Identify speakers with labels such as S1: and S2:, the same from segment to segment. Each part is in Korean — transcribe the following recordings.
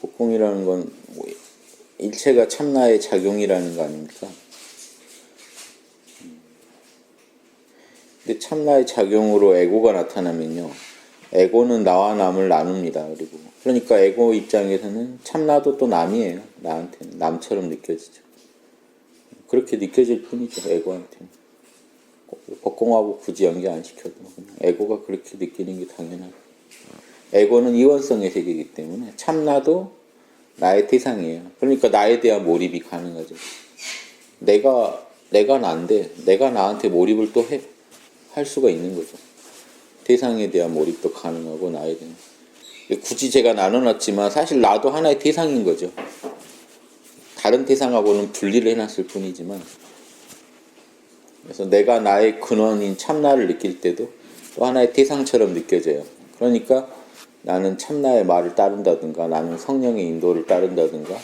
S1: 복공이라는 건 일체가 참나의 작용이라는 거 아닙니까? 근데 참나의 작용으로 에고가 나타나면요, 에고는 나와 남을 나눕니다. 그리고 그러니까 에고 입장에서는 참나도 또 남이에요. 나한테는 남처럼 느껴지죠. 그렇게 느껴질 뿐이죠. 에고한테는. 법공하고 굳이 연계 안 시켜도 그냥 에고가 그렇게 느끼는 게 당연하고, 에고는 이원성의 세계이기 때문에 참나도 나의 대상이에요. 그러니까 나에 대한 몰입이 가능하죠. 내가 난데 내가 나한테 몰입을 또 할 수가 있는 거죠. 대상에 대한 몰입도 가능하고 나에 대한, 굳이 제가 나눠놨지만 사실 나도 하나의 대상인 거죠. 다른 대상하고는 분리를 해놨을 뿐이지만, 그래서 내가 나의 근원인 참나를 느낄 때도 또 하나의 대상처럼 느껴져요. 그러니까 나는 참나의 말을 따른다든가, 나는 성령의 인도를 따른다든가,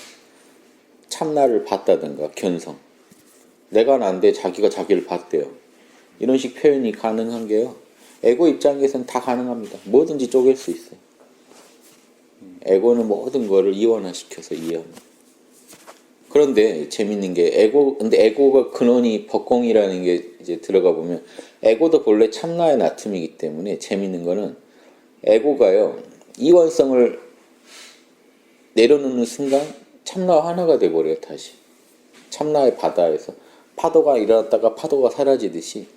S1: 참나를 봤다든가, 견성. 내가 난데 자기가 자기를 봤대요. 이런 식 표현이 가능한 게요, 에고 입장에서는 다 가능합니다. 뭐든지 쪼갤 수 있어요. 에고는 모든 거를 이원화시켜서 이해합니다. 그런데 재밌는 게 근데 에고가 근원이 법공이라는 게 이제 들어가 보면, 에고도 본래 참나의 나툼이기 때문에 재밌는 거는, 에고가요, 이원성을 내려놓는 순간 참나와 하나가 돼버려요. 다시 참나의 바다에서 파도가 일어났다가 파도가 사라지듯이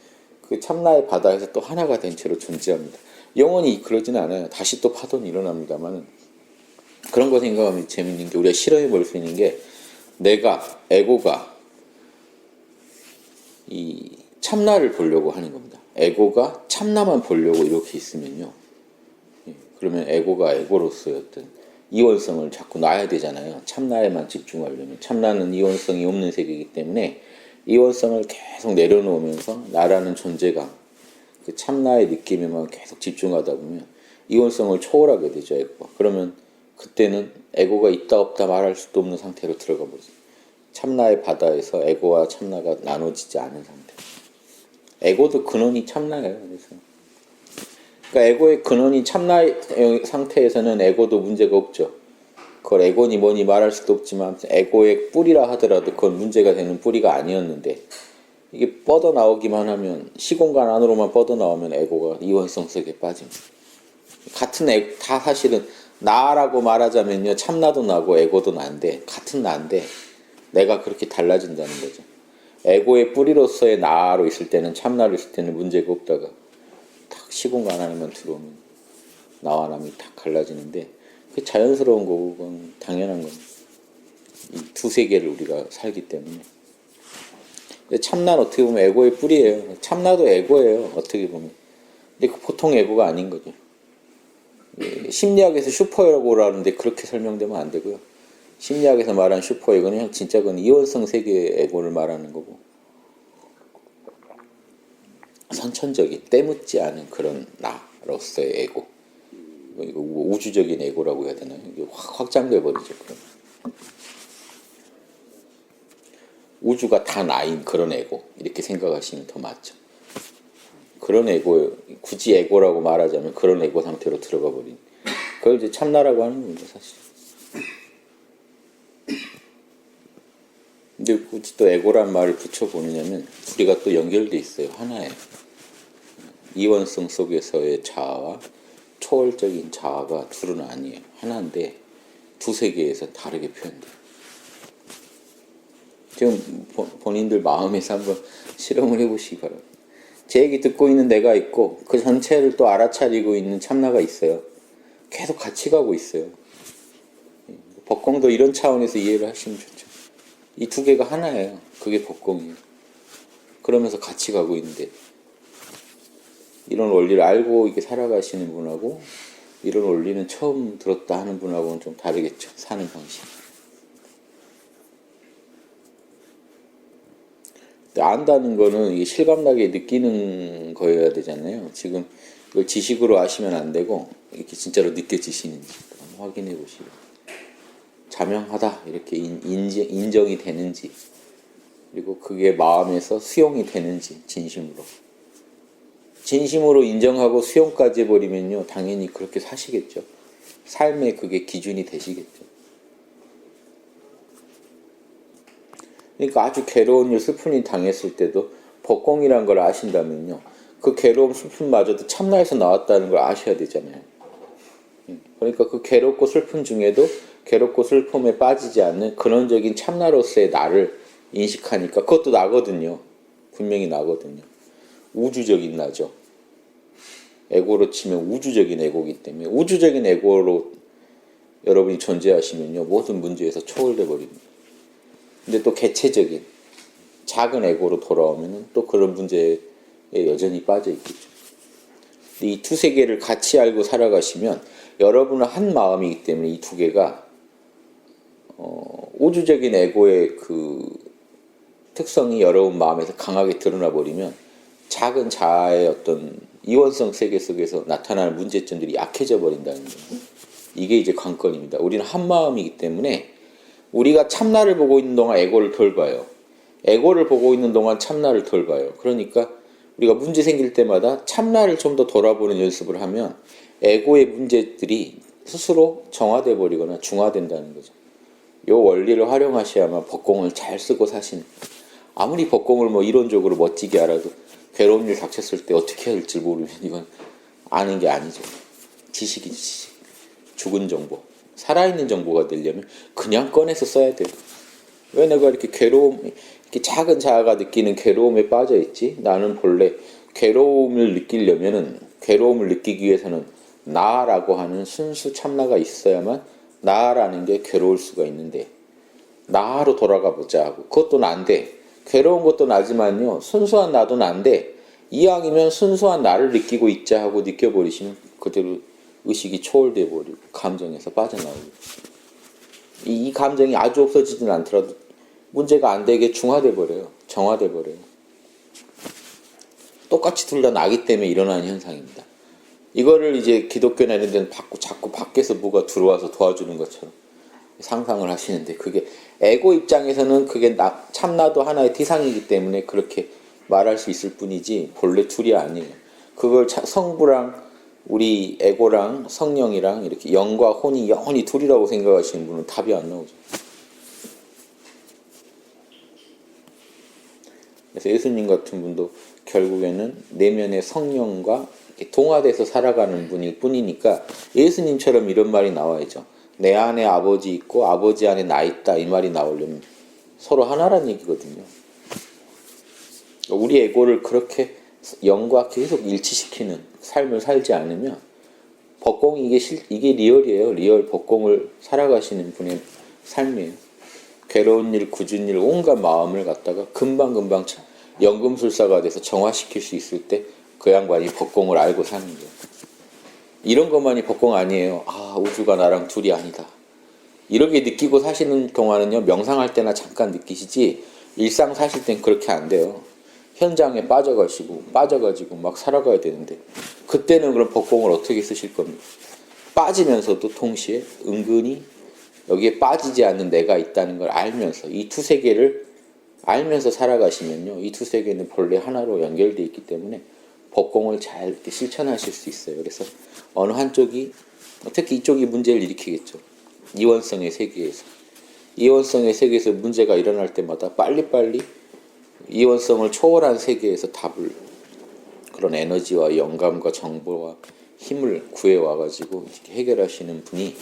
S1: 그 참나의 바다에서 또 하나가 된 채로 존재합니다. 영원히 그러지는 않아요. 다시 또 파도는 일어납니다만, 그런 거 생각하면 재밌는 게, 우리가 실험해 볼 수 있는 게, 에고가 이 참나를 보려고 하는 겁니다. 에고가 참나만 보려고 이렇게 있으면요, 그러면 에고가 에고로서의 어떤 이원성을 자꾸 놔야 되잖아요. 참나에만 집중하려면. 참나는 이원성이 없는 세계이기 때문에 이원성을 계속 내려놓으면서 나라는 존재감, 그 참나의 느낌에만 계속 집중하다 보면 이원성을 초월하게 되죠, 에고가. 그러면 그때는 에고가 있다 없다 말할 수도 없는 상태로 들어가 버리죠. 참나의 바다에서 에고와 참나가 나눠지지 않은 상태. 에고도 근원이 참나예요. 그래서 그러니까 에고의 근원이 참나의 상태에서는 에고도 문제가 없죠. 그걸 에고니 뭐니 말할 수도 없지만, 에고의 뿌리라 하더라도 그건 문제가 되는 뿌리가 아니었는데, 이게 뻗어나오기만 하면, 시공간 안으로만 뻗어나오면 에고가 이원성 속에 빠집니다. 같은 다 사실은 나라고 말하자면요, 참나도 나고 에고도 난데, 같은 나인데 내가 그렇게 달라진다는 거죠. 에고의 뿌리로서의 나로 있을 때는, 참나로 있을 때는 문제가 없다가 탁 시공간 안에만 들어오면 나와 남이 탁 갈라지는데, 그 자연스러운 거고, 그건 당연한 겁니다. 이 두 세계를 우리가 살기 때문에. 근데 참나는 어떻게 보면 에고의 뿌리예요. 참나도 에고예요, 어떻게 보면. 근데 그 보통 에고가 아닌 거죠. 심리학에서 슈퍼에고라는데 그렇게 설명되면 안 되고요. 심리학에서 말하는 슈퍼에고는 진짜 그건 이원성 세계의 에고를 말하는 거고, 선천적인 때묻지 않은 그런 나로서의 에고, 이거 우주적인 에고라고 해야 되나요? 이게 확 확장돼 버리죠. 그럼 우주가 다 나인 그런 에고, 이렇게 생각하시면 더 맞죠. 그런 에고, 굳이 에고라고 말하자면 그런 에고 상태로 들어가 버린, 그걸 이제 참나라고 하는 겁니다, 사실. 근데 굳이 또 에고란 말을 붙여보느냐면, 우리가 또 연결돼 있어요. 하나예요. 이원성 속에서의 자아와 초월적인 자아가 둘은 아니에요. 하나인데 두 세계에서 다르게 표현돼요. 지금 본인들 마음에서 한번 실험을 해보시기 바랍니다. 제 얘기 듣고 있는 내가 있고, 그 전체를 또 알아차리고 있는 참나가 있어요. 계속 같이 가고 있어요. 법공도 이런 차원에서 이해를 하시면 좋죠. 이 두 개가 하나예요. 그게 법공이에요. 그러면서 같이 가고 있는데, 이런 원리를 알고 이렇게 살아가시는 분하고 이런 원리는 처음 들었다 하는 분하고는 좀 다르겠죠. 사는 방식. 안다는 거는 이게 실감나게 느끼는 거여야 되잖아요. 지금 이걸 지식으로 아시면 안 되고, 이렇게 진짜로 느껴지시는지 한번 확인해 보시고, 자명하다 이렇게 인정이 되는지, 그리고 그게 마음에서 수용이 되는지, 진심으로 인정하고 수용까지 해버리면요, 당연히 그렇게 사시겠죠. 삶의 그게 기준이 되시겠죠. 그러니까 아주 괴로운 일, 슬픈 일 당했을 때도 법공이라는 걸 아신다면요. 그 괴로움, 슬픔마저도 참나에서 나왔다는 걸 아셔야 되잖아요. 그러니까 그 괴롭고 슬픔 중에도 괴롭고 슬픔에 빠지지 않는 근원적인 참나로서의 나를 인식하니까 그것도 나거든요. 분명히 나거든요. 우주적인 나죠. 에고로 치면 우주적인 에고이기 때문에 우주적인 에고로 여러분이 존재하시면요. 모든 문제에서 초월돼 버립니다. 근데 또 개체적인 작은 에고로 돌아오면 또 그런 문제에 여전히 빠져 있겠죠. 이 두 세계를 같이 알고 살아가시면 여러분은 한 마음이기 때문에 이 두 개가 우주적인 에고의 그 특성이 여러분 마음에서 강하게 드러나 버리면 작은 자아의 어떤 이원성 세계 속에서 나타나는 문제점들이 약해져 버린다는 거예요. 이게 이제 관건입니다. 우리는 한 마음이기 때문에 우리가 참나를 보고 있는 동안 에고를 덜 봐요. 에고를 보고 있는 동안 참나를 덜 봐요. 그러니까 우리가 문제 생길 때마다 참나를 좀 더 돌아보는 연습을 하면 에고의 문제들이 스스로 정화돼 버리거나 중화된다는 거죠. 이 원리를 활용하셔야만 법공을 잘 쓰고 사시는. 아무리 법공을 뭐 이론적으로 멋지게 알아도 괴로운 일 닥쳤을 때 어떻게 해야 할지 모르면 이건 아는 게 아니죠. 지식이지, 지식. 죽은 정보. 살아있는 정보가 되려면 그냥 꺼내서 써야 돼요. 왜 내가 이렇게 이렇게 작은 자아가 느끼는 괴로움에 빠져 있지? 나는 본래 괴로움을 느끼기 위해서는 나라고 하는 순수 참나가 있어야만 나라는 게 괴로울 수가 있는데 나로 돌아가 보자 하고 그것도 난데 괴로운 것도 나지만요 순수한 나도 난데 이왕이면 순수한 나를 느끼고 있자 하고 느껴버리시면 그대로 의식이 초월돼 버리고 감정에서 빠져나오고 이 감정이 아주 없어지진 않더라도 문제가 안 되게 중화돼 버려요. 정화돼 버려요. 똑같이 둘 다 나기 때문에 일어나는 현상입니다. 이거를 이제 기독교나 이런 데는 자꾸 밖에서 뭐가 들어와서 도와주는 것처럼 상상을 하시는데 그게 에고 입장에서는 그게 참나도 하나의 티상이기 때문에 그렇게 말할 수 있을 뿐이지 본래 둘이 아니에요. 그걸 성부랑 우리 에고랑 성령이랑 이렇게 영과 혼이 영원히 둘이라고 생각하시는 분은 답이 안 나오죠. 그래서 예수님 같은 분도 결국에는 내면의 성령과 동화돼서 살아가는 분일 뿐이니까 예수님처럼 이런 말이 나와야죠. 내 안에 아버지 있고 아버지 안에 나 있다 이 말이 나오려면 서로 하나란 얘기거든요. 우리 에고를 그렇게 영과 계속 일치시키는 삶을 살지 않으면 법공이 이게 리얼이에요. 리얼 법공을 살아가시는 분의 삶이에요. 괴로운 일, 굳은 일, 온갖 마음을 갖다가 금방 연금술사가 돼서 정화시킬 수 있을 때 그 양반이 법공을 알고 사는 거예요. 이런 것만이 법공 아니에요. 아, 우주가 나랑 둘이 아니다. 이렇게 느끼고 사시는 동안은요, 명상할 때나 잠깐 느끼시지, 일상 사실 땐 그렇게 안 돼요. 현장에 빠져가지고 막 살아가야 되는데, 그때는 그럼 법공을 어떻게 쓰실 겁니까? 빠지면서도 동시에 은근히 여기에 빠지지 않는 내가 있다는 걸 알면서, 이 두 세계를 알면서 살아가시면요, 이 두 세계는 본래 하나로 연결되어 있기 때문에 법공을 잘 이렇게 실천하실 수 있어요. 그래서 어느 한쪽이, 특히 이쪽이 문제를 일으키겠죠. 이원성의 세계에서. 이원성의 세계에서 문제가 일어날 때마다 빨리빨리 이원성을 초월한 세계에서 답을, 그런 에너지와 영감과 정보와 힘을 구해와가지고 해결하시는 분이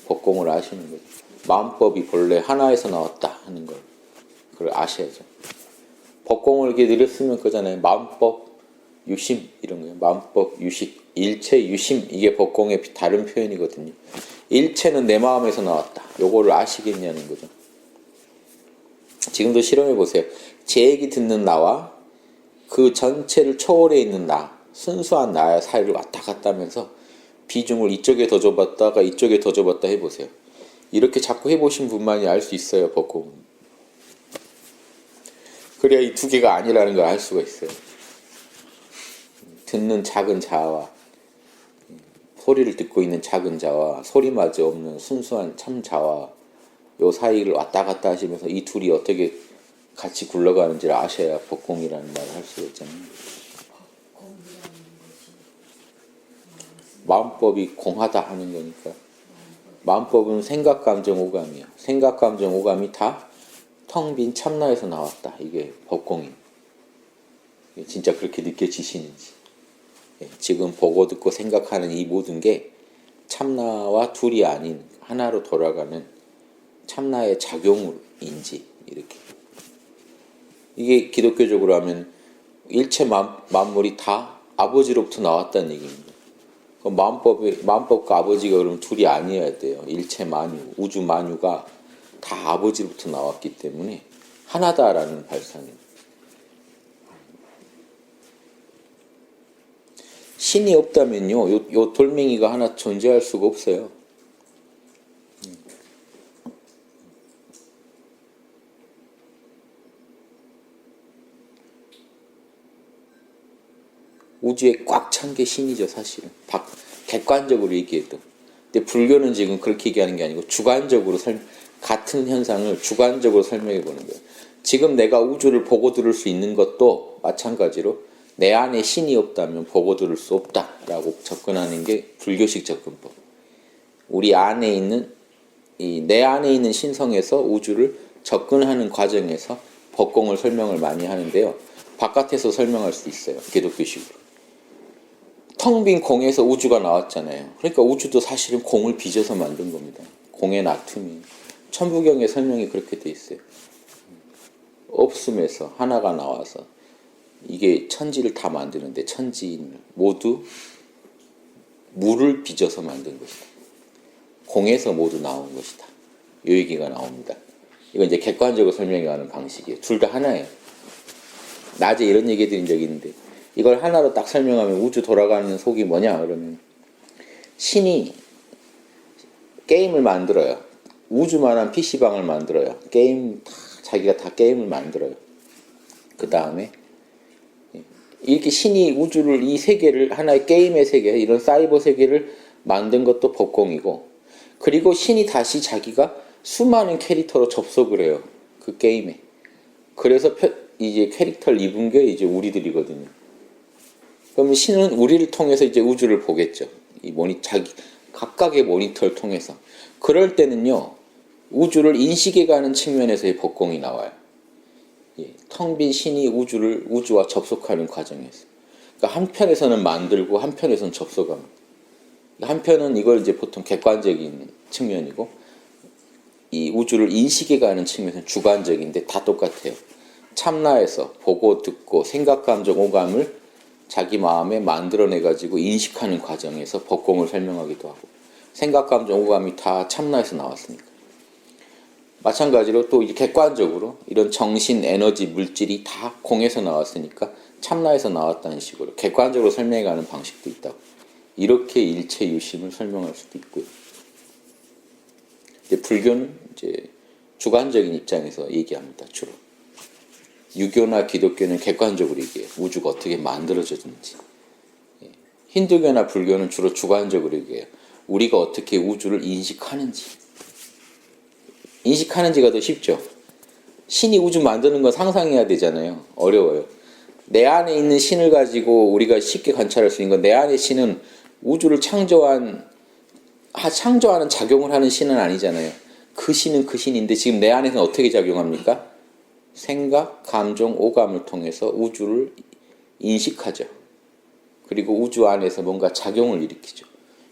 S1: 법공을 아시는 거죠. 마음법이 본래 하나에서 나왔다 하는 걸, 그걸 아셔야죠. 법공을 이렇게 늘렸으면 그잖아요. 마음법 유심 이런 거예요. 마음법 유식, 일체 유심, 이게 법공의 다른 표현이거든요. 일체는 내 마음에서 나왔다. 요거를 아시겠냐는 거죠. 지금도 실험해 보세요. 제 얘기 듣는 나와 그 전체를 초월해 있는 나, 순수한 나의 사이를 왔다 갔다 하면서 비중을 이쪽에 더 줘봤다가 이쪽에 더 줘봤다 해보세요. 이렇게 자꾸 해보신 분만이 알 수 있어요. 법공은. 그래야 이 두 개가 아니라는 걸 알 수가 있어요. 듣는 작은 자아와 소리를 듣고 있는 작은 자와 소리마저 없는 순수한 참 자와 요 사이를 왔다 갔다 하시면서 이 둘이 어떻게 같이 굴러가는지를 아셔야 법공이라는 말을 할 수가 있잖아요. 마음법이 공하다 하는 거니까. 마음법은 생각, 감정, 오감이에요. 생각, 감정, 오감이 다 텅 빈 참나에서 나왔다. 이게 법공이. 진짜 그렇게 느껴지시는지. 지금 보고 듣고 생각하는 이 모든 게 참나와 둘이 아닌 하나로 돌아가는 참나의 작용인지 이렇게. 이게 기독교적으로 하면 일체 만물이 다 아버지로부터 나왔다는 얘기입니다. 마음법과 아버지가 그러면 둘이 아니어야 돼요. 일체 만유, 우주 만유가 다 아버지로부터 나왔기 때문에 하나다라는 발상입니다. 신이 없다면요, 요 돌멩이가 하나 존재할 수가 없어요. 우주에 꽉 찬 게 신이죠, 사실은. 객관적으로 얘기해도. 근데 불교는 지금 그렇게 얘기하는 게 아니고 주관적으로 같은 현상을 주관적으로 설명해 보는 거예요. 지금 내가 우주를 보고 들을 수 있는 것도 마찬가지로 내 안에 신이 없다면 보고 들을 수 없다라고 접근하는 게 불교식 접근법. 우리 안에 있는 내 안에 있는 신성에서 우주를 접근하는 과정에서 법공을 설명을 많이 하는데요. 바깥에서 설명할 수 있어요. 기독교식으로. 텅 빈 공에서 우주가 나왔잖아요. 그러니까 우주도 사실은 공을 빚어서 만든 겁니다. 공의 나툼이. 천부경의 설명이 그렇게 돼 있어요. 없음에서 하나가 나와서 이게 천지를 다 만드는데 천지인을 모두 물을 빚어서 만든 것이다. 공에서 모두 나온 것이다. 이 얘기가 나옵니다. 이건 이제 객관적으로 설명하는 방식이에요. 둘 다 하나예요. 낮에 이런 얘기 드린 적이 있는데 이걸 하나로 딱 설명하면 우주 돌아가는 속이 뭐냐 그러면 신이 게임을 만들어요. 우주만한 PC방을 만들어요. 자기가 다 게임을 만들어요. 그 다음에 이렇게 신이 우주를 이 세계를 하나의 게임의 세계 이런 사이버 세계를 만든 것도 법공이고 그리고 신이 다시 자기가 수많은 캐릭터로 접속을 해요. 그 게임에. 그래서 이제 캐릭터를 입은 게 이제 우리들이거든요. 그러면 신은 우리를 통해서 이제 우주를 보겠죠. 자기 각각의 모니터를 통해서. 그럴 때는요, 우주를 인식해가는 측면에서의 법공이 나와요. 텅 빈 신이 우주와 접속하는 과정에서. 그러니까 한편에서는 만들고 한편에서는 접속합니다. 한편은 이걸 이제 보통 객관적인 측면이고, 이 우주를 인식해가는 측면은 주관적인데 다 똑같아요. 참나에서 보고 듣고 생각, 감정, 오감을 자기 마음에 만들어내가지고 인식하는 과정에서 법공을 설명하기도 하고 생각, 감정, 오감이 다 참나에서 나왔으니까. 마찬가지로 또 이제 객관적으로 이런 정신, 에너지, 물질이 다 공에서 나왔으니까 참나에서 나왔다는 식으로 객관적으로 설명해가는 방식도 있다고. 이렇게 일체 유심을 설명할 수도 있고요. 이제 불교는 이제 주관적인 입장에서 얘기합니다. 주로. 유교나 기독교는 객관적으로 얘기해요. 우주가 어떻게 만들어졌는지. 힌두교나 불교는 주로 주관적으로 얘기해요. 우리가 어떻게 우주를 인식하는지. 인식하는지가 더 쉽죠. 신이 우주 만드는 건 상상해야 되잖아요. 어려워요. 내 안에 있는 신을 가지고 우리가 쉽게 관찰할 수 있는 건 내 안의 신은 우주를 창조하는 작용을 하는 신은 아니잖아요. 그 신은 그 신인데 지금 내 안에서는 어떻게 작용합니까? 생각, 감정, 오감을 통해서 우주를 인식하죠. 그리고 우주 안에서 뭔가 작용을 일으키죠.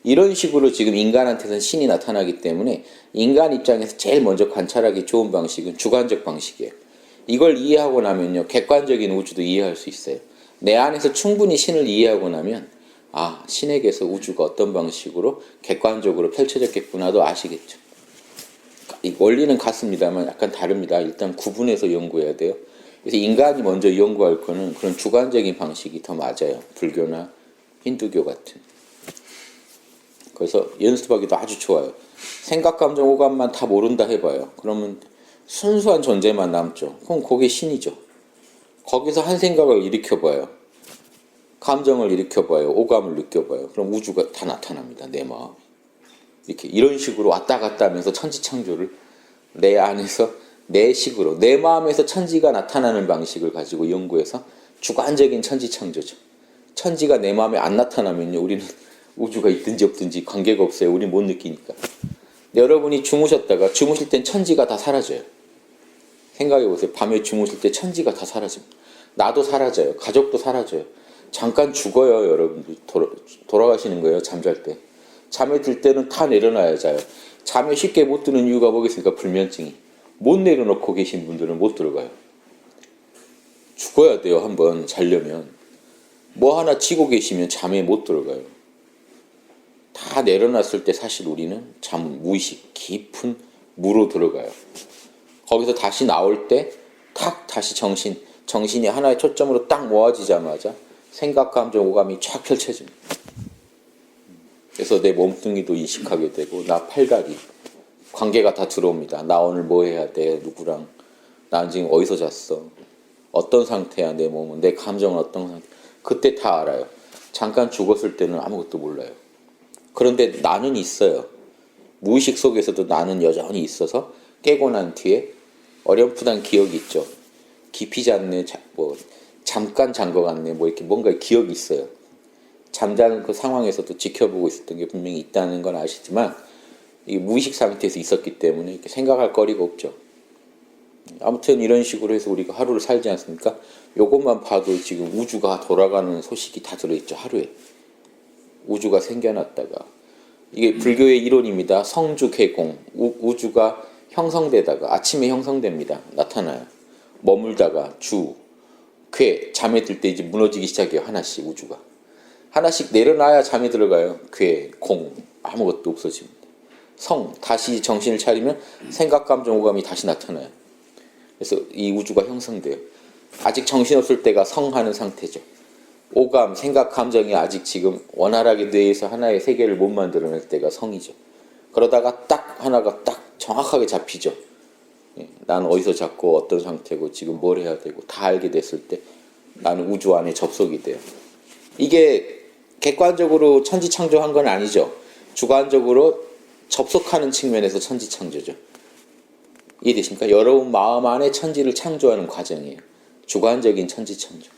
S1: 이런 식으로 지금 인간한테는 신이 나타나기 때문에 인간 입장에서 제일 먼저 관찰하기 좋은 방식은 주관적 방식이에요. 이걸 이해하고 나면요, 객관적인 우주도 이해할 수 있어요. 내 안에서 충분히 신을 이해하고 나면 신에게서 우주가 어떤 방식으로 객관적으로 펼쳐졌겠구나도 아시겠죠. 이 원리는 같습니다만 약간 다릅니다. 일단 구분해서 연구해야 돼요. 그래서 인간이 먼저 연구할 거는 그런 주관적인 방식이 더 맞아요. 불교나 힌두교 같은. 그래서 연습하기도 아주 좋아요. 생각, 감정, 오감만 다 모른다 해봐요. 그러면 순수한 존재만 남죠. 그럼 그게 신이죠. 거기서 한 생각을 일으켜봐요. 감정을 일으켜봐요. 오감을 느껴봐요. 그럼 우주가 다 나타납니다. 내 마음에. 이런 식으로 왔다 갔다 하면서 천지창조를 내 안에서 내 식으로 내 마음에서 천지가 나타나는 방식을 가지고 연구해서 주관적인 천지창조죠. 천지가 내 마음에 안 나타나면요, 우리는 우주가 있든지 없든지 관계가 없어요. 우리는 못 느끼니까. 여러분이 주무실 땐 천지가 다 사라져요. 생각해 보세요. 밤에 주무실 때 천지가 다 사라집니다. 나도 사라져요. 가족도 사라져요. 잠깐 죽어요, 여러분들. 돌아가시는 거예요, 잠잘 때. 잠에 들 때는 다 내려놔야 자요. 잠에 쉽게 못 드는 이유가 뭐겠습니까? 불면증이. 못 내려놓고 계신 분들은 못 들어가요. 죽어야 돼요, 한번 자려면. 뭐 하나 쥐고 계시면 잠에 못 들어가요. 다 내려놨을 때 사실 우리는 무의식, 깊은 무로 들어가요. 거기서 다시 나올 때 탁 다시 정신이 하나의 초점으로 딱 모아지자마자 생각, 감정, 오감이 쫙 펼쳐집니다. 그래서 내 몸뚱이도 인식하게 되고 나 팔다리, 관계가 다 들어옵니다. 나 오늘 뭐 해야 돼? 누구랑? 난 지금 어디서 잤어? 어떤 상태야 내 몸은? 내 감정은 어떤 상태? 그때 다 알아요. 잠깐 죽었을 때는 아무것도 몰라요. 그런데 나는 있어요. 무의식 속에서도 나는 여전히 있어서 깨고 난 뒤에 어렴풋한 기억이 있죠. 깊이 잤네, 잠깐 잔 것 같네, 뭐 이렇게 뭔가 기억이 있어요. 잠자는 그 상황에서도 지켜보고 있었던 게 분명히 있다는 건 아시지만 이 무의식 상태에서 있었기 때문에 이렇게 생각할 거리가 없죠. 아무튼 이런 식으로 해서 우리가 하루를 살지 않습니까? 요것만 봐도 지금 우주가 돌아가는 소식이 다 들어있죠. 하루에. 우주가 생겨났다가 이게 불교의 이론입니다. 성주개공. 우주가 형성되다가 아침에 형성됩니다. 나타나요. 머물다가 잠에 들 때 이제 무너지기 시작해요. 하나씩 우주가. 하나씩 내려놔야 잠이 들어가요. 아무것도 없어집니다. 다시 정신을 차리면 생각, 감정, 오감이 다시 나타나요. 그래서 이 우주가 형성돼요. 아직 정신없을 때가 성하는 상태죠. 오감, 생각, 감정이 아직 지금 원활하게 뇌에서 하나의 세계를 못 만들어낼 때가 성이죠. 그러다가 하나가 딱 정확하게 잡히죠. 나는 어디서 잡고 어떤 상태고 지금 뭘 해야 되고 다 알게 됐을 때 나는 우주 안에 접속이 돼요. 이게 객관적으로 천지창조한 건 아니죠. 주관적으로 접속하는 측면에서 천지창조죠. 이해되십니까? 여러분 마음 안에 천지를 창조하는 과정이에요. 주관적인 천지창조.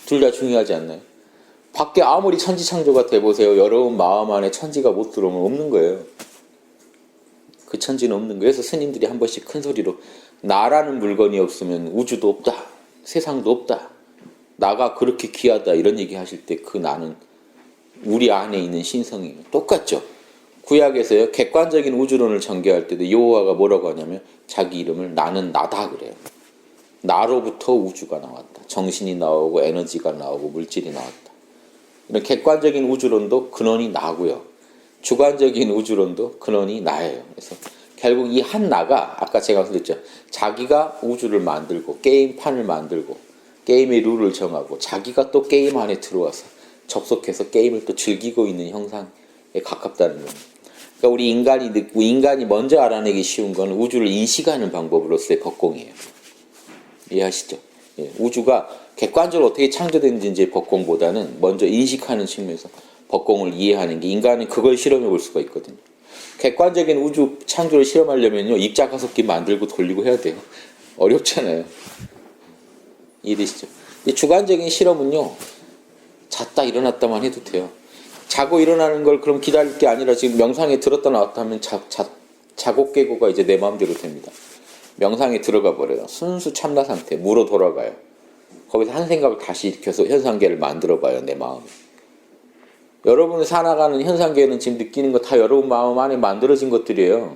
S1: 둘 다 중요하지 않나요? 밖에 아무리 천지창조가 돼보세요. 여러분 마음 안에 천지가 못 들어오면 없는 거예요. 그 천지는 없는 거예요. 그래서 스님들이 한 번씩 큰 소리로 나라는 물건이 없으면 우주도 없다. 세상도 없다. 나가 그렇게 귀하다. 이런 얘기 하실 때 그 나는 우리 안에 있는 신성이에요. 똑같죠. 구약에서요. 객관적인 우주론을 전개할 때도 여호와가 뭐라고 하냐면 자기 이름을 나는 나다 그래요. 나로부터 우주가 나왔다. 정신이 나오고 에너지가 나오고 물질이 나왔다. 이런 객관적인 우주론도 근원이 나고요. 주관적인 우주론도 근원이 나예요. 그래서 결국 이 한 나가 아까 제가 말씀드렸죠. 자기가 우주를 만들고 게임판을 만들고 게임의 룰을 정하고 자기가 또 게임 안에 들어와서 접속해서 게임을 또 즐기고 있는 형상에 가깝다는 겁니다. 그러니까 우리 인간이 먼저 알아내기 쉬운 건 우주를 인식하는 방법으로서의 법공이에요. 이해하시죠? 예, 우주가 객관적으로 어떻게 창조된지의 법공보다는 먼저 인식하는 측면에서 법공을 이해하는 게 인간은 그걸 실험해 볼 수가 있거든요. 객관적인 우주 창조를 실험하려면요. 입자가속기 만들고 돌리고 해야 돼요. 어렵잖아요. 이해되시죠? 주관적인 실험은요. 잤다 일어났다만 해도 돼요. 자고 일어나는 걸 그럼 기다릴 게 아니라 지금 명상에 들었다 나왔다 하면 자고 깨고가 이제 내 마음대로 됩니다. 명상에 들어가 버려요. 순수 참나 상태, 무로 돌아가요. 거기서 한 생각을 다시 일으켜서 현상계를 만들어 봐요. 내 마음에. 여러분이 살아가는 현상계는 지금 느끼는 거 다 여러분 마음 안에 만들어진 것들이에요.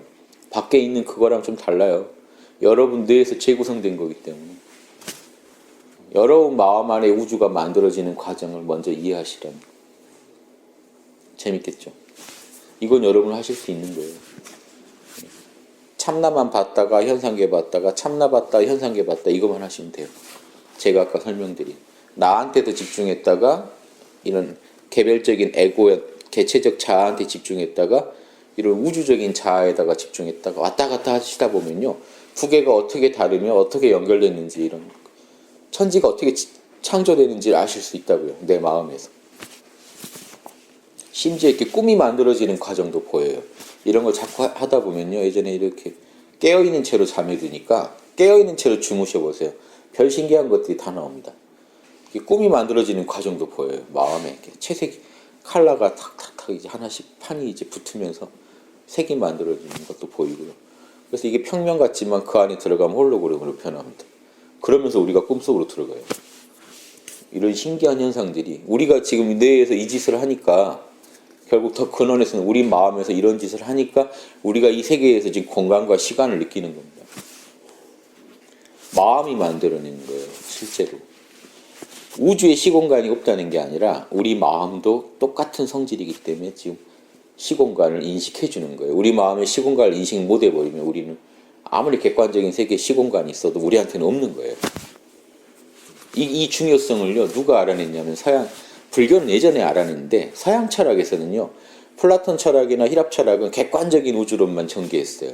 S1: 밖에 있는 그거랑 좀 달라요. 여러분 뇌에서 재구성된 거기 때문에. 여러분 마음 안에 우주가 만들어지는 과정을 먼저 이해하시라는. 재밌겠죠? 이건 여러분 하실 수 있는 거예요. 참나만 봤다가 현상계 봤다가 참나 봤다가 현상계 봤다 이것만 하시면 돼요. 제가 아까 설명드린 나한테도 집중했다가 이런 개별적인 에고, 개체적 자아한테 집중했다가 이런 우주적인 자아에다가 집중했다가 왔다 갔다 하시다 보면요. 두 개가 어떻게 다르며 어떻게 연결됐는지 이런 천지가 어떻게 창조되는지를 아실 수 있다고요. 내 마음에서. 심지어 이렇게 꿈이 만들어지는 과정도 보여요. 이런 걸 자꾸 하다 보면요. 예전에 이렇게 깨어있는 채로 잠에 드니까 깨어있는 채로 주무셔 보세요. 별 신기한 것들이 다 나옵니다. 꿈이 만들어지는 과정도 보여요. 마음에 이렇게 채색 컬러가 탁탁탁 이제 하나씩 판이 이제 붙으면서 색이 만들어지는 것도 보이고요. 그래서 이게 평면 같지만 그 안에 들어가면 홀로그램으로 변합니다. 그러면서 우리가 꿈속으로 들어가요. 이런 신기한 현상들이 우리가 지금 뇌에서 이 짓을 하니까 결국 더 근원에서는 우리 마음에서 이런 짓을 하니까 우리가 이 세계에서 지금 공간과 시간을 느끼는 겁니다. 마음이 만들어내는 거예요. 실제로. 우주에 시공간이 없다는 게 아니라 우리 마음도 똑같은 성질이기 때문에 지금 시공간을 인식해 주는 거예요. 우리 마음의 시공간을 인식 못 해버리면 우리는 아무리 객관적인 세계에 시공간이 있어도 우리한테는 없는 거예요. 이 중요성을요, 누가 알아냈냐면 불교는 예전에 알아냈는데 서양 철학에서는요, 플라톤 철학이나 히랍 철학은 객관적인 우주론만 전개했어요.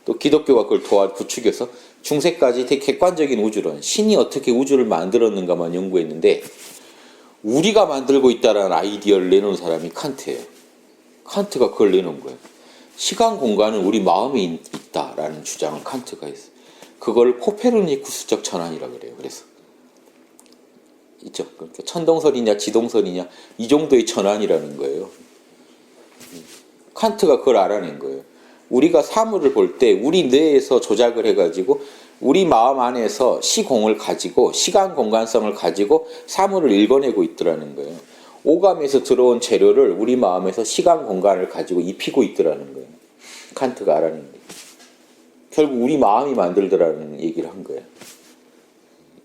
S1: 또 기독교가 그걸 부추겨서 중세까지 되게 객관적인 우주론, 신이 어떻게 우주를 만들었는가만 연구했는데 우리가 만들고 있다라는 아이디어를 내놓은 사람이 칸트예요. 칸트가 그걸 내놓은 거예요. 시간 공간은 우리 마음에 있다라는 주장을 칸트가 했어요. 그걸 코페르니쿠스적 전환이라고 그래요. 그래서 있죠. 그러니까 천동설이냐 지동설이냐 이 정도의 전환이라는 거예요. 칸트가 그걸 알아낸 거예요. 우리가 사물을 볼 때 우리 뇌에서 조작을 해가지고 우리 마음 안에서 시공을 가지고 시간 공간성을 가지고 사물을 읽어내고 있더라는 거예요. 오감에서 들어온 재료를 우리 마음에서 시간 공간을 가지고 입히고 있더라는 거예요. 칸트가 알아낸 거예요. 결국 우리 마음이 만들더라는 얘기를 한 거예요.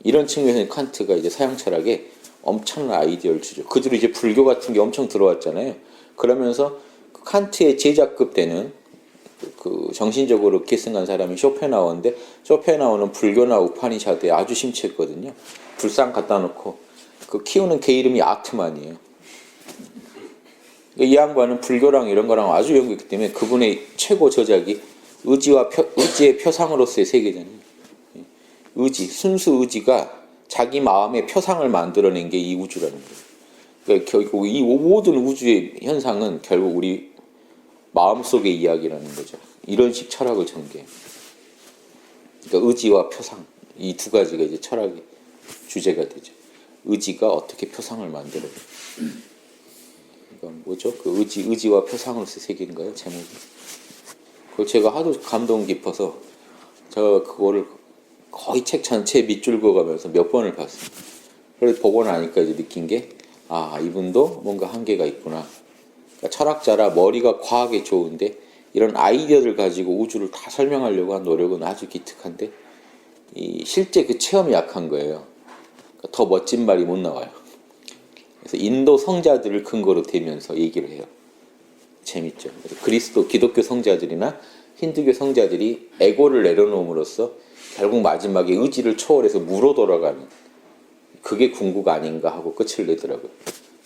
S1: 이런 측면에서 칸트가 이제 서양 철학에 엄청난 아이디어를 주죠. 그대로 이제 불교 같은 게 엄청 들어왔잖아요. 그러면서 칸트의 제자급 되는 그 정신적으로 계승한 사람이 쇼펜하우어인데 쇼펜하우어는 불교나 우파니샤드에 아주 심취했거든요. 불상 갖다 놓고 그 키우는 개 이름이 아트만이에요. 이 양반은 불교랑 이런 거랑 아주 연구했기 때문에 그분의 최고 저작이 의지의 표상으로서의 세계잖아요. 의지, 순수 의지가 자기 마음의 표상을 만들어낸 게 이 우주라는 거예요. 그러니까 결국 이 모든 우주의 현상은 결국 우리 마음속의 이야기라는 거죠. 이런 식 철학을 전개해요. 그러니까 의지와 표상, 이 두 가지가 이제 철학의 주제가 되죠. 의지가 어떻게 표상을 만들어요. 그러니까 뭐죠? 그 의지와 표상으로서 세계인가요? 제목이. 그걸 제가 하도 감동 깊어서 제가 그거를 거의 책 전체에 밑줄 그어가면서 몇 번을 봤어요. 그래서 보고 나니까 이제 느낀 게, 이분도 뭔가 한계가 있구나. 그러니까 철학자라 머리가 과학에 좋은데 이런 아이디어를 가지고 우주를 다 설명하려고 한 노력은 아주 기특한데 실제 그 체험이 약한 거예요. 그러니까 더 멋진 말이 못 나와요. 그래서 인도 성자들을 근거로 대면서 얘기를 해요. 재밌죠. 그래서 기독교 성자들이나 힌두교 성자들이 에고를 내려놓음으로써 결국 마지막에 의지를 초월해서 무로 돌아가는 그게 궁극 아닌가 하고 끝을 내더라고요.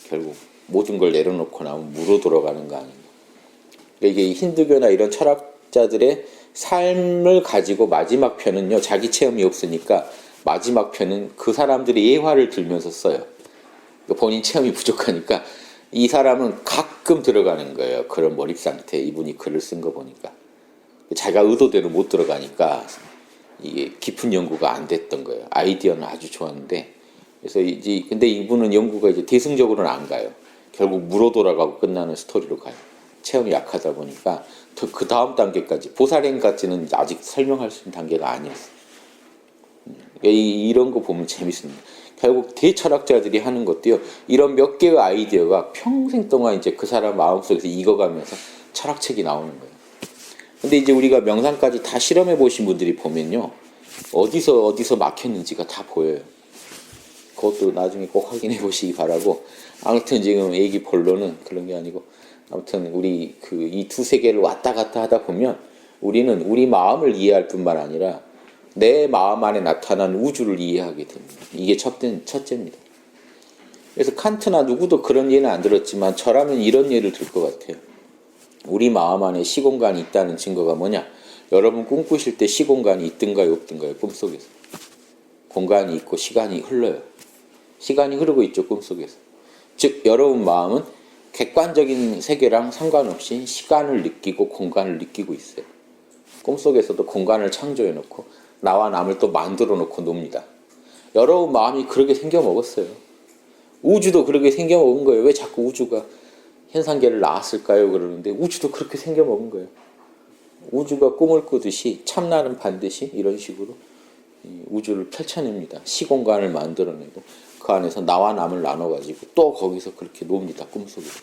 S1: 결국 모든 걸 내려놓고 나면 무로 돌아가는 거 아닌가. 그러니까 이게 힌두교나 이런 철학자들의 삶을 가지고 마지막 편은요, 자기 체험이 없으니까 마지막 편은 그 사람들이 예화를 들면서 써요. 본인 체험이 부족하니까 이 사람은 가끔 들어가는 거예요. 그런 몰입 상태. 이분이 글을 쓴 거 보니까 자기가 의도대로 못 들어가니까 이게 깊은 연구가 안 됐던 거예요. 아이디어는 아주 좋았는데 그래서 이제 근데 이분은 연구가 이제 대승적으로는 안 가요. 결국 물어 돌아가고 끝나는 스토리로 가요. 체험이 약하다 보니까 그 다음 단계까지 보살행까지는 아직 설명할 수 있는 단계가 아니었어요. 이런 거 보면 재밌습니다. 결국 대철학자들이 하는 것도요. 이런 몇 개의 아이디어가 평생 동안 이제 그 사람 마음속에서 익어가면서 철학책이 나오는 거예요. 근데 이제 우리가 명상까지 다 실험해 보신 분들이 보면요. 어디서 막혔는지가 다 보여요. 그것도 나중에 꼭 확인해 보시기 바라고. 아무튼 지금 얘기 본론은 그런 게 아니고 아무튼 우리 이 두 세계를 왔다 갔다 하다 보면 우리는 우리 마음을 이해할 뿐만 아니라 내 마음 안에 나타난 우주를 이해하게 됩니다. 이게 첫째입니다. 그래서 칸트나 누구도 그런 예는 안 들었지만 저라면 이런 예를 들 것 같아요. 우리 마음 안에 시공간이 있다는 증거가 뭐냐? 여러분 꿈꾸실 때 시공간이 있든가요 없든가요? 꿈속에서. 공간이 있고 시간이 흘러요. 시간이 흐르고 있죠. 꿈속에서. 즉 여러분 마음은 객관적인 세계랑 상관없이 시간을 느끼고 공간을 느끼고 있어요. 꿈속에서도 공간을 창조해 놓고 나와 남을 또 만들어 놓고 놉니다. 여러분 마음이 그렇게 생겨 먹었어요. 우주도 그렇게 생겨 먹은 거예요. 왜 자꾸 우주가 현상계를 낳았을까요? 그러는데 우주도 그렇게 생겨 먹은 거예요. 우주가 꿈을 꾸듯이 참나는 반드시 이런 식으로 우주를 펼쳐냅니다. 시공간을 만들어내고 그 안에서 나와 남을 나눠가지고 또 거기서 그렇게 놉니다. 꿈속에서.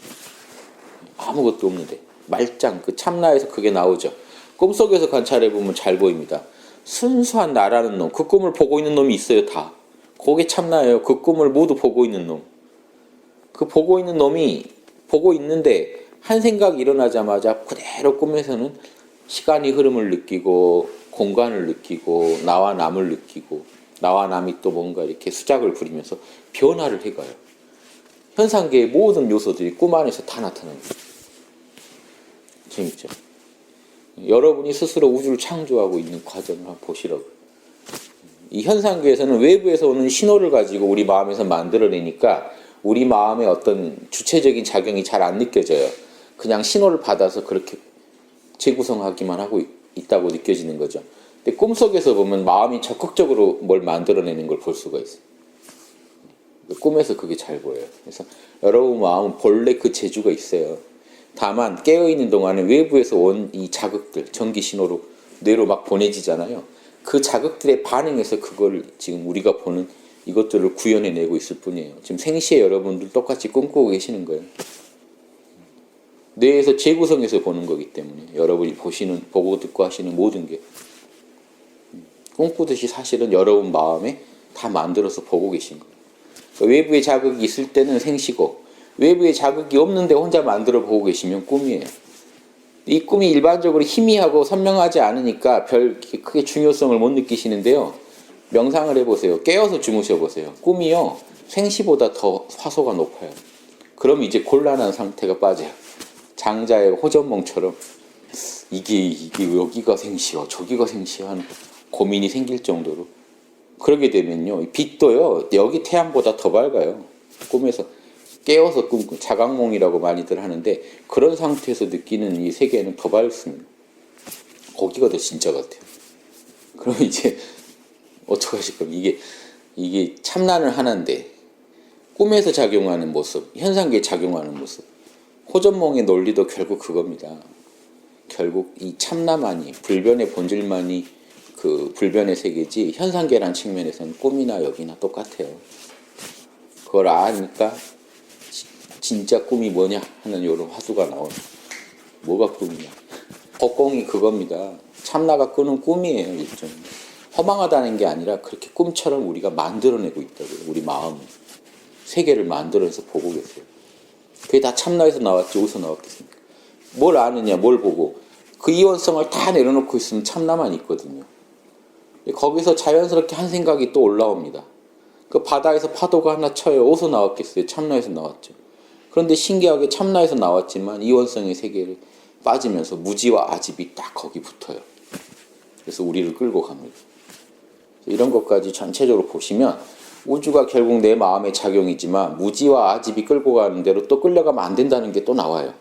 S1: 아무것도 없는데 말짱 그 참나에서 그게 나오죠. 꿈속에서 관찰해보면 잘 보입니다. 순수한 나라는 놈, 그 꿈을 보고 있는 놈이 있어요. 다. 그게 참나예요. 그 꿈을 모두 보고 있는 놈. 그 보고 있는 놈이 보고 있는데 한 생각이 일어나자마자 그대로 꿈에서는 시간이 흐름을 느끼고 공간을 느끼고 나와 남을 느끼고 나와 남이 또 뭔가 이렇게 수작을 부리면서 변화를 해가요. 현상계의 모든 요소들이 꿈 안에서 다 나타납니다. 재밌죠? 여러분이 스스로 우주를 창조하고 있는 과정을 한번 보시라고. 이 현상계에서는 외부에서 오는 신호를 가지고 우리 마음에서 만들어내니까 우리 마음의 어떤 주체적인 작용이 잘 안 느껴져요. 그냥 신호를 받아서 그렇게 재구성하기만 하고 있다고 느껴지는 거죠. 근데 꿈속에서 보면 마음이 적극적으로 뭘 만들어내는 걸 볼 수가 있어요. 꿈에서 그게 잘 보여요. 그래서 여러분 마음은 본래 그 재주가 있어요. 다만 깨어있는 동안에 외부에서 온 이 자극들, 전기 신호로 뇌로 막 보내지잖아요. 그 자극들에 반응해서 그걸 지금 우리가 보는 이것들을 구현해내고 있을 뿐이에요. 지금 생시에 여러분들 똑같이 꿈꾸고 계시는 거예요. 뇌에서 재구성해서 보는 거기 때문에 여러분이 보시는, 보고 듣고 하시는 모든 게 꿈꾸듯이 사실은 여러분 마음에 다 만들어서 보고 계신 거예요. 외부의 자극이 있을 때는 생시고 외부의 자극이 없는데 혼자 만들어 보고 계시면 꿈이에요. 이 꿈이 일반적으로 희미하고 선명하지 않으니까 별 크게 중요성을 못 느끼시는데요. 명상을 해보세요. 깨어서 주무셔보세요. 꿈이요. 생시보다 더 화소가 높아요. 그럼 이제 곤란한 상태가 빠져요. 장자의 호전몽처럼 이게 여기가 생시여 저기가 생시여 하는 고민이 생길 정도로 그러게 되면요. 빛도요. 여기 태양보다 더 밝아요. 꿈에서 깨어서 꿈 자각몽이라고 많이들 하는데 그런 상태에서 느끼는 이 세계는 더 밝습니다. 거기가 더 진짜 같아요. 그럼 이제 어떡하실 겁니까? 이게 참나는 하나인데 꿈에서 작용하는 모습, 현상계에 작용하는 모습, 호전몽의 논리도 결국 그겁니다. 결국 이 참나만이 불변의 본질만이 그 불변의 세계지 현상계란 측면에서는 꿈이나 여기나 똑같아요. 그걸 아니까 진짜 꿈이 뭐냐 하는 이런 화두가 나오는 뭐가 꿈이냐. 법공이 그겁니다. 참나가 꾸는 꿈이에요. 일종의. 허망하다는 게 아니라 그렇게 꿈처럼 우리가 만들어내고 있다고요. 우리 마음을. 세계를 만들어내서 보고 계세요. 그게 다 참나에서 나왔지 어디서 나왔겠습니까? 뭘 아느냐 뭘 보고 그 이원성을 다 내려놓고 있으면 참나만 있거든요. 거기서 자연스럽게 한 생각이 또 올라옵니다. 그 바다에서 파도가 하나 쳐요. 어디서 나왔겠어요? 참나에서 나왔죠. 그런데 신기하게 참나에서 나왔지만 이원성의 세계를 빠지면서 무지와 아집이 딱 거기 붙어요. 그래서 우리를 끌고 갑니다. 이런 것까지 전체적으로 보시면 우주가 결국 내 마음의 작용이지만 무지와 아집이 끌고 가는 대로 또 끌려가면 안 된다는 게 또 나와요.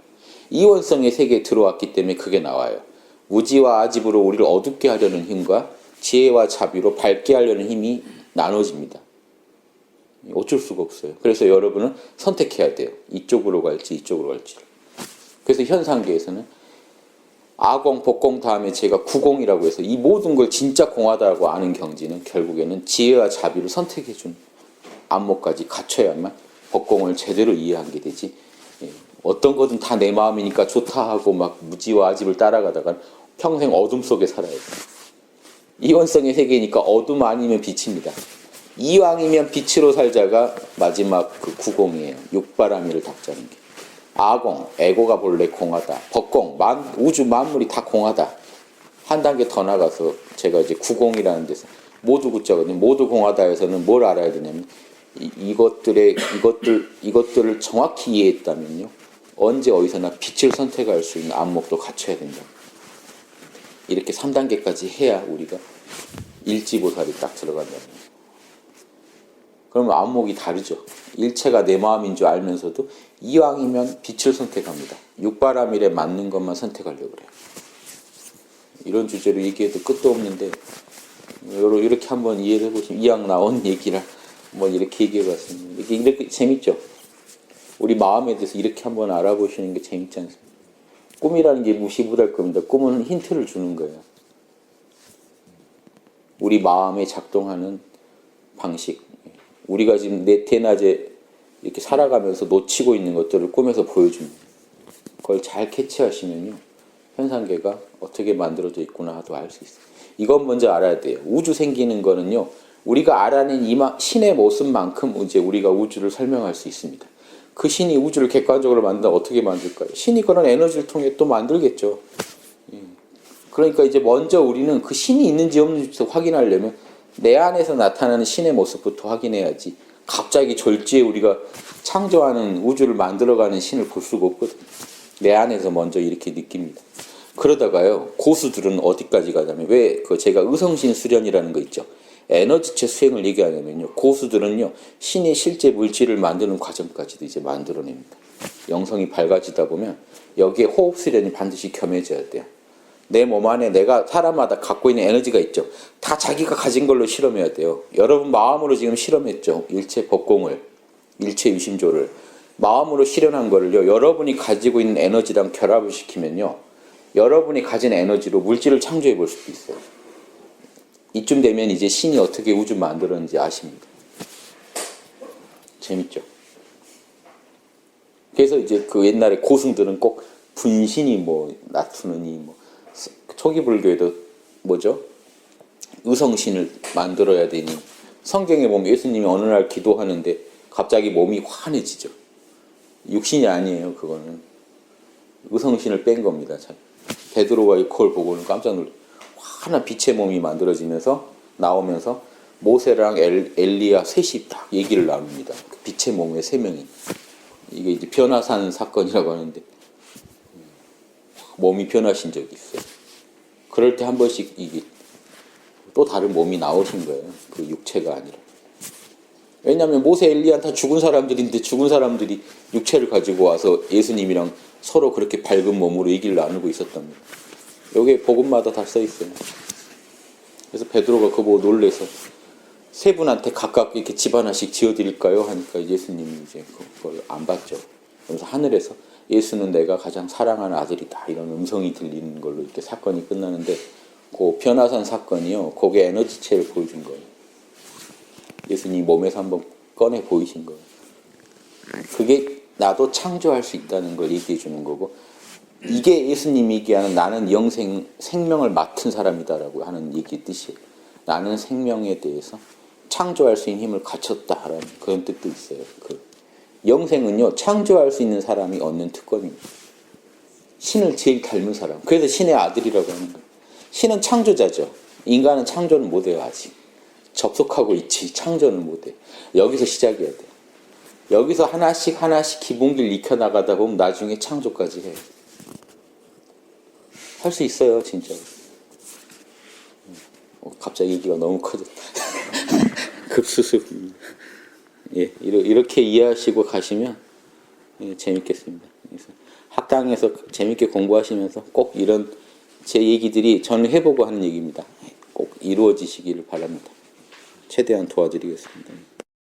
S1: 이원성의 세계에 들어왔기 때문에 그게 나와요. 무지와 아집으로 우리를 어둡게 하려는 힘과 지혜와 자비로 밝게 하려는 힘이 나눠집니다. 어쩔 수가 없어요. 그래서 여러분은 선택해야 돼요. 이쪽으로 갈지 이쪽으로 갈지. 그래서 현상계에서는 아공, 복공 다음에 제가 구공이라고 해서 이 모든 걸 진짜 공하다고 아는 경지는 결국에는 지혜와 자비를 선택해준 안목까지 갖춰야만 복공을 제대로 이해한 게 되지. 어떤 것은 다 내 마음이니까 좋다 하고 막 무지와 아집을 따라가다가 평생 어둠 속에 살아야 돼요. 이원성의 세계니까 어둠 아니면 빛입니다. 이왕이면 빛으로 살자가 마지막 그 구공이에요. 육바라밀을 닦자는 게. 아공, 에고가 본래 공하다. 법공, 우주 만물이 다 공하다. 한 단계 더 나가서 제가 이제 구공이라는 데서 모두 구자거든요. 모두 공하다에서는 뭘 알아야 되냐면 이것들을 정확히 이해했다면요. 언제 어디서나 빛을 선택할 수 있는 안목도 갖춰야 된다. 이렇게 3단계까지 해야 우리가 일지보살이 딱 들어간다는 거예요. 그러면 안목이 다르죠. 일체가 내 마음인 줄 알면서도 이왕이면 빛을 선택합니다. 육바라밀에 맞는 것만 선택하려고 그래요. 이런 주제로 얘기해도 끝도 없는데 이렇게 한번 이해를 해보시면 이왕 나온 얘기를 한번 이렇게 얘기해봤습니다. 이렇게 재밌죠? 우리 마음에 대해서 이렇게 한번 알아보시는 게 재밌지 않습니까? 꿈이라는 게 무시 못할 겁니다. 꿈은 힌트를 주는 거예요. 우리 마음에 작동하는 방식. 우리가 지금 대낮에 이렇게 살아가면서 놓치고 있는 것들을 꿈에서 보여줍니다. 그걸 잘 캐치하시면요, 현상계가 어떻게 만들어져 있구나도 알 수 있어요. 이건 먼저 알아야 돼요. 우주 생기는 거는요, 우리가 알아낸 신의 모습만큼 이제 우리가 우주를 설명할 수 있습니다. 그 신이 우주를 객관적으로 만든다 어떻게 만들까요? 신이 그런 에너지를 통해 또 만들겠죠. 그러니까 이제 먼저 우리는 그 신이 있는지 없는지부터 확인하려면 내 안에서 나타나는 신의 모습부터 확인해야지, 갑자기 졸지에 우리가 창조하는 우주를 만들어가는 신을 볼 수가 없거든요. 내 안에서 먼저 이렇게 느낍니다. 그러다가요, 고수들은 어디까지 가냐면, 왜 제가 의성신 수련이라는 거 있죠. 에너지체 수행을 얘기하냐면요, 고수들은요, 신이 실제 물질을 만드는 과정까지도 이제 만들어냅니다. 영성이 밝아지다 보면 여기에 호흡 수련이 반드시 겸해져야 돼요. 내 몸 안에 내가 사람마다 갖고 있는 에너지가 있죠. 다 자기가 가진 걸로 실험해야 돼요. 여러분 마음으로 지금 실험했죠. 일체 법공을, 일체 유심조를 마음으로 실현한 거를요, 여러분이 가지고 있는 에너지랑 결합을 시키면요, 여러분이 가진 에너지로 물질을 창조해 볼 수도 있어요. 이쯤 되면 이제 신이 어떻게 우주 만들었는지 아십니다. 재밌죠? 그래서 이제 그 옛날에 고승들은 꼭 분신이 뭐 나투느니, 뭐 초기 불교에도 뭐죠? 의성신을 만들어야 되니, 성경에 보면 예수님이 어느 날 기도하는데 갑자기 몸이 환해지죠. 육신이 아니에요. 그거는 의성신을 뺀 겁니다. 베드로가 그걸 보고는 깜짝 놀랐어요. 환한 빛의 몸이 만들어지면서 나오면서 모세랑 엘리야 셋이 딱 얘기를 나눕니다. 그 빛의 몸의 세 명이. 이게 이제 변화산 사건이라고 하는데, 몸이 변하신 적이 있어요. 그럴 때 한 번씩 이게 또 다른 몸이 나오신 거예요. 그 육체가 아니라. 왜냐하면 모세, 엘리야 다 죽은 사람들인데 죽은 사람들이 육체를 가지고 와서 예수님이랑 서로 그렇게 밝은 몸으로 얘기를 나누고 있었답니다. 여기에 복음마다 다 써 있어요. 그래서 베드로가 그거 보고 놀래서 세 분한테 각각 이렇게 집 하나씩 지어드릴까요? 하니까 예수님이 이제 그걸 안 받죠. 그래서 하늘에서 예수는 내가 가장 사랑하는 아들이다, 이런 음성이 들리는 걸로 이렇게 사건이 끝나는데, 그 변화산 사건이요, 그게 에너지체를 보여준 거예요. 예수님 몸에서 한번 꺼내 보이신 거예요. 그게 나도 창조할 수 있다는 걸 얘기해 주는 거고, 이게 예수님이 얘기하는 나는 생명을 맡은 사람이다라고 하는 얘기 뜻이에요. 나는 생명에 대해서 창조할 수 있는 힘을 갖췄다라는 그런 뜻도 있어요. 그 영생은요, 창조할 수 있는 사람이 얻는 특권입니다. 신을 제일 닮은 사람. 그래서 신의 아들이라고 하는 거예요. 신은 창조자죠. 인간은 창조는 못해요. 아직 접속하고 있지 창조는 못해. 여기서 시작해야 돼. 여기서 하나씩 하나씩 기본기를 익혀나가다 보면 나중에 창조까지 해요. 할 수 있어요, 진짜. 갑자기 얘기가 너무 커졌다. 급수습. 예, 이렇게 이해하시고 가시면 재밌겠습니다. 그래서 학당에서 재밌게 공부하시면서 꼭 이런 제 얘기들이 저는 해보고 하는 얘기입니다. 꼭 이루어지시기를 바랍니다. 최대한 도와드리겠습니다.